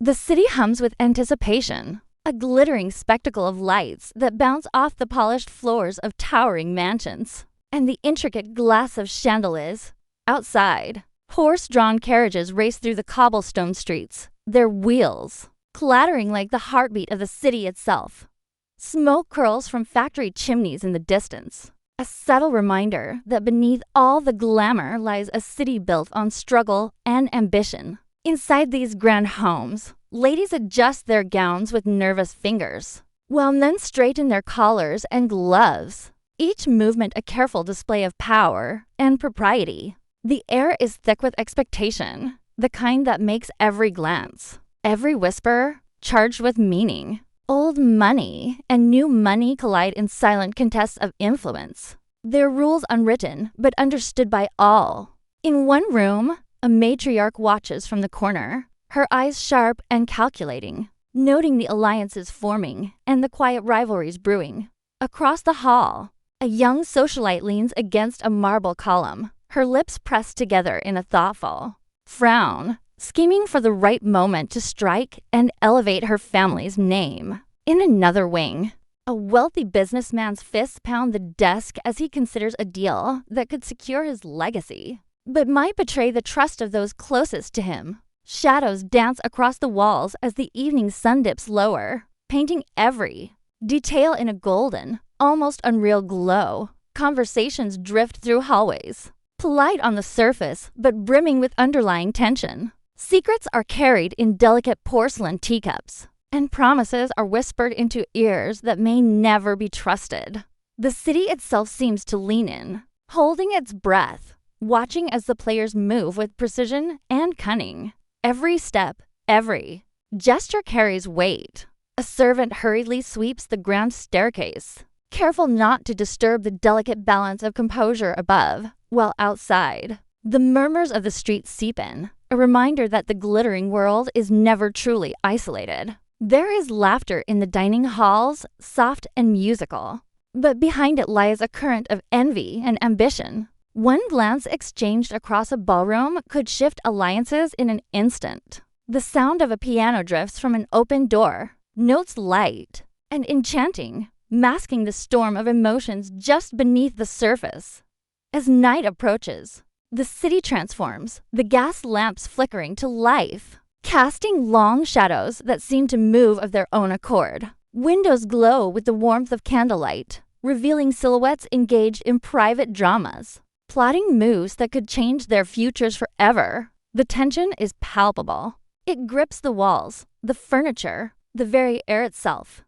The city hums with anticipation, a glittering spectacle of lights that bounce off the polished floors of towering mansions, and the intricate glass of chandeliers. Outside, horse-drawn carriages race through the cobblestone streets, their wheels clattering like the heartbeat of the city itself. Smoke curls from factory chimneys in the distance, a subtle reminder that beneath all the glamour lies a city built on struggle and ambition. Inside these grand homes, ladies adjust their gowns with nervous fingers, while men straighten their collars and gloves, each movement a careful display of power and propriety. The air is thick with expectation, the kind that makes every glance, every whisper, charged with meaning. Old money and new money collide in silent contests of influence, their rules unwritten but understood by all. In one room, a matriarch watches from the corner, her eyes sharp and calculating, noting the alliances forming and the quiet rivalries brewing. Across the hall, a young socialite leans against a marble column, her lips pressed together in a thoughtful frown, scheming for the right moment to strike and elevate her family's name. In another wing, a wealthy businessman's fists pound the desk as he considers a deal that could secure his legacy, but might betray the trust of those closest to him. Shadows dance across the walls as the evening sun dips lower, painting every detail in a golden, almost unreal glow. Conversations drift through hallways, polite on the surface but brimming with underlying tension. Secrets are carried in delicate porcelain teacups, and promises are whispered into ears that may never be trusted. The city itself seems to lean in, holding its breath, watching as the players move with precision and cunning. Every step, every gesture carries weight. A servant hurriedly sweeps the grand staircase, careful not to disturb the delicate balance of composure above, while outside, the murmurs of the street seep in, a reminder that the glittering world is never truly isolated. There is laughter in the dining halls, soft and musical, but behind it lies a current of envy and ambition. One glance exchanged across a ballroom could shift alliances in an instant. The sound of a piano drifts from an open door, notes light and enchanting, masking the storm of emotions just beneath the surface. As night approaches, the city transforms, the gas lamps flickering to life, casting long shadows that seem to move of their own accord. Windows glow with the warmth of candlelight, revealing silhouettes engaged in private dramas, plotting moves that could change their futures forever. The tension is palpable. It grips the walls, the furniture, the very air itself.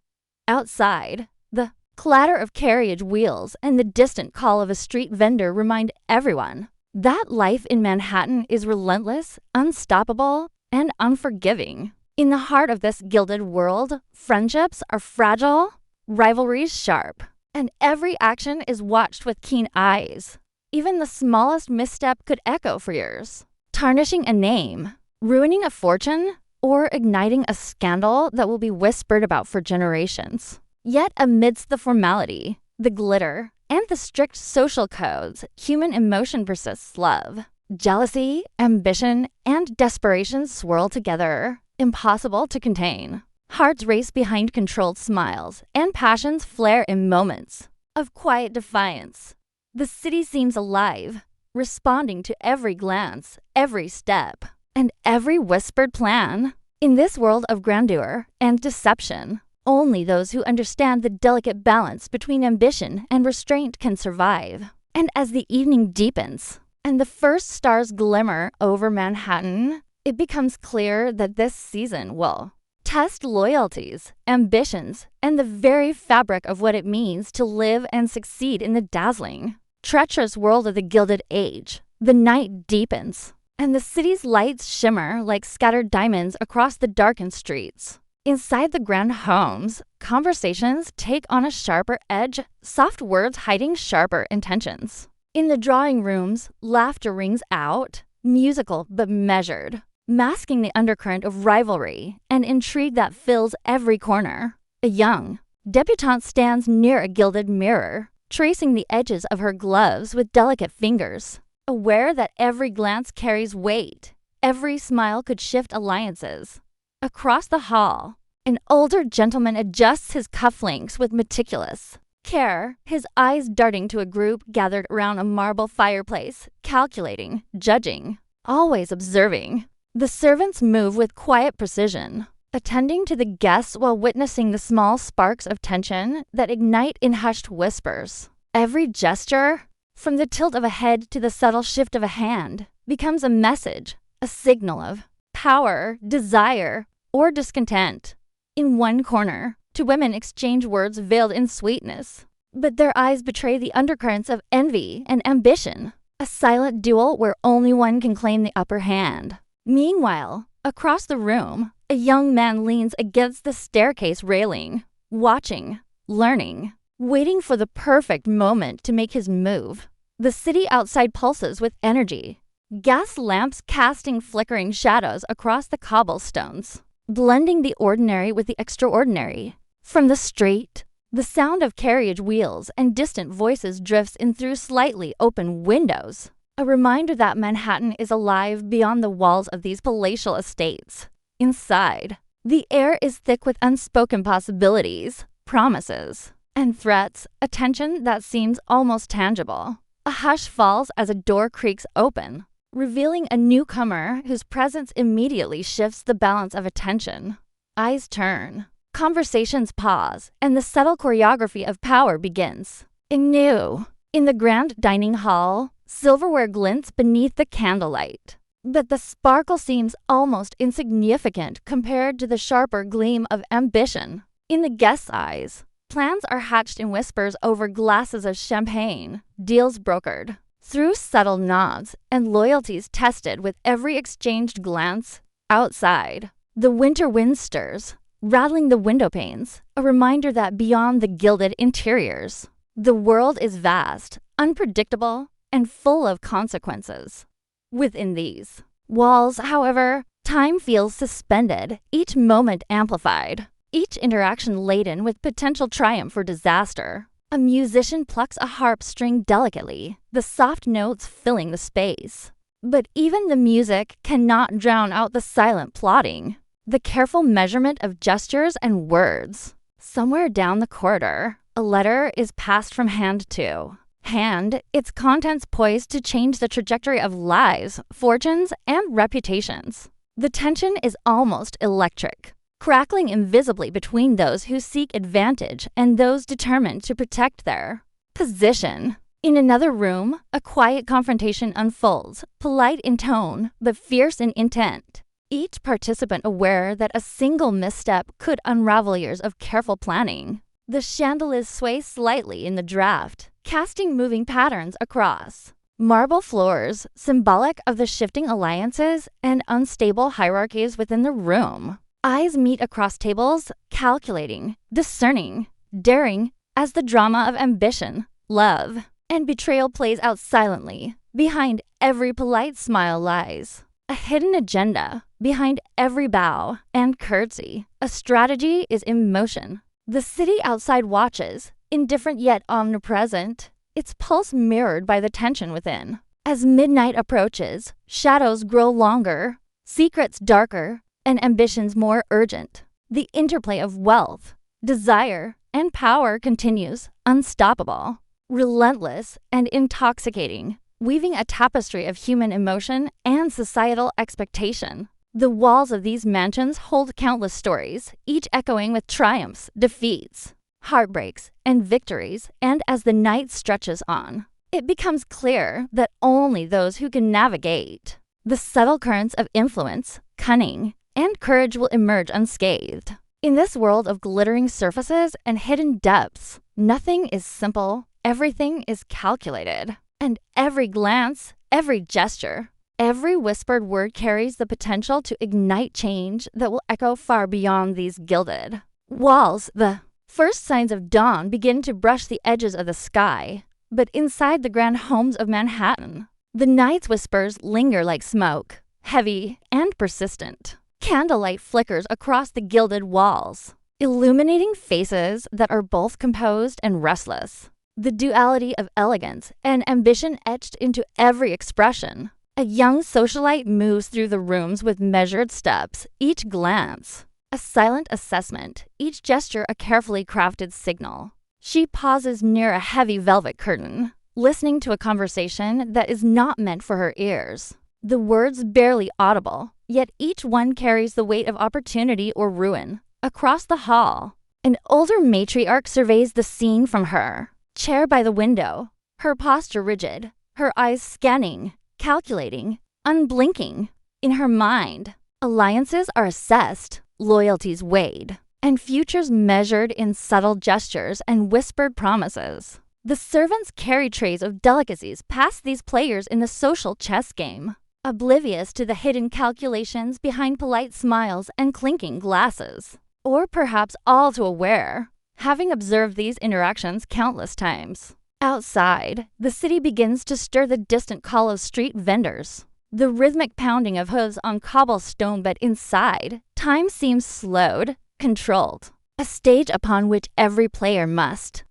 Outside, the clatter of carriage wheels and the distant call of a street vendor remind everyone that life in Manhattan is relentless, unstoppable, and unforgiving. In the heart of this gilded world, friendships are fragile, rivalries sharp, and every action is watched with keen eyes. Even the smallest misstep could echo for years, tarnishing a name, ruining a fortune, or igniting a scandal that will be whispered about for generations. Yet amidst the formality, the glitter, and the strict social codes, human emotion persists. Love, jealousy, ambition, and desperation swirl together, impossible to contain. Hearts race behind controlled smiles, and passions flare in moments of quiet defiance. The city seems alive, responding to every glance, every step, and every whispered plan. In this world of grandeur and deception, only those who understand the delicate balance between ambition and restraint can survive. And as the evening deepens and the first stars glimmer over Manhattan, it becomes clear that this season will test loyalties, ambitions, and the very fabric of what it means to live and succeed in the dazzling, treacherous world of the Gilded Age. The night deepens, and the city's lights shimmer like scattered diamonds across the darkened streets. Inside the grand homes, conversations take on a sharper edge, soft words hiding sharper intentions. In the drawing rooms, laughter rings out, musical but measured, masking the undercurrent of rivalry and intrigue that fills every corner. A young debutante stands near a gilded mirror, tracing the edges of her gloves with delicate fingers, aware that every glance carries weight, every smile could shift alliances. Across the hall, an older gentleman adjusts his cufflinks with meticulous care, his eyes darting to a group gathered around a marble fireplace, calculating, judging, always observing. The servants move with quiet precision, attending to the guests while witnessing the small sparks of tension that ignite in hushed whispers. Every gesture, from the tilt of a head to the subtle shift of a hand, becomes a message, a signal of power, desire, or discontent. In one corner, two women exchange words veiled in sweetness, but their eyes betray the undercurrents of envy and ambition, a silent duel where only one can claim the upper hand. Meanwhile, across the room, a young man leans against the staircase railing, watching, learning, waiting for the perfect moment to make his move. The city outside pulses with energy, gas lamps casting flickering shadows across the cobblestones, blending the ordinary with the extraordinary. From the street, the sound of carriage wheels and distant voices drifts in through slightly open windows, a reminder that Manhattan is alive beyond the walls of these palatial estates. Inside, the air is thick with unspoken possibilities, promises, and threats, a tension that seems almost tangible. A hush falls as a door creaks open, revealing a newcomer whose presence immediately shifts the balance of attention. Eyes turn, conversations pause, and the subtle choreography of power begins. Anew, in the grand dining hall, silverware glints beneath the candlelight, but the sparkle seems almost insignificant compared to the sharper gleam of ambition. In the guests' eyes, plans are hatched in whispers over glasses of champagne, deals brokered, through subtle nods, and loyalties tested with every exchanged glance. Outside, the winter wind stirs, rattling the window panes, a reminder that beyond the gilded interiors, the world is vast, unpredictable, and full of consequences. Within these walls, however, time feels suspended, each moment amplified, each interaction laden with potential triumph or disaster. A musician plucks a harp string delicately, the soft notes filling the space. But even the music cannot drown out the silent plotting, the careful measurement of gestures and words. Somewhere down the corridor, a letter is passed from hand to hand, its contents poised to change the trajectory of lives, fortunes, and reputations. The tension is almost electric, crackling invisibly between those who seek advantage and those determined to protect their position. In another room, a quiet confrontation unfolds, polite in tone, but fierce in intent. Each participant aware that a single misstep could unravel years of careful planning. The chandeliers sway slightly in the draft, casting moving patterns across marble floors, symbolic of the shifting alliances and unstable hierarchies within the room. Eyes meet across tables, calculating, discerning, daring, as the drama of ambition, love, and betrayal plays out silently. Behind every polite smile lies a hidden agenda. Behind every bow and curtsy, a strategy is in motion. The city outside watches, indifferent yet omnipresent, its pulse mirrored by the tension within. As midnight approaches, shadows grow longer, secrets darker, and ambitions more urgent. The interplay of wealth, desire, and power continues, unstoppable, relentless, and intoxicating, weaving a tapestry of human emotion and societal expectation. The walls of these mansions hold countless stories, each echoing with triumphs, defeats, heartbreaks, and victories, and as the night stretches on, it becomes clear that only those who can navigate the subtle currents of influence, cunning, and courage will emerge unscathed. In this world of glittering surfaces and hidden depths, nothing is simple, everything is calculated, and every glance, every gesture, every whispered word carries the potential to ignite change that will echo far beyond these gilded walls. The first signs of dawn begin to brush the edges of the sky, but inside the grand homes of Manhattan, the night's whispers linger like smoke, heavy and persistent. Candlelight flickers across the gilded walls, illuminating faces that are both composed and restless. The duality of elegance and ambition etched into every expression. A young socialite moves through the rooms with measured steps, each glance a silent assessment, each gesture a carefully crafted signal. She pauses near a heavy velvet curtain, listening to a conversation that is not meant for her ears. The words barely audible, yet each one carries the weight of opportunity or ruin. Across the hall, an older matriarch surveys the scene from her chair by the window, her posture rigid, her eyes scanning, calculating, unblinking. In her mind, alliances are assessed, loyalties weighed, and futures measured in subtle gestures and whispered promises. The servants carry trays of delicacies past these players in the social chess game, oblivious to the hidden calculations behind polite smiles and clinking glasses. Or perhaps all too aware, having observed these interactions countless times. Outside, the city begins to stir the distant call of street vendors, the rhythmic pounding of hooves on cobblestone, but inside, time seems slowed, controlled. A stage upon which every player must,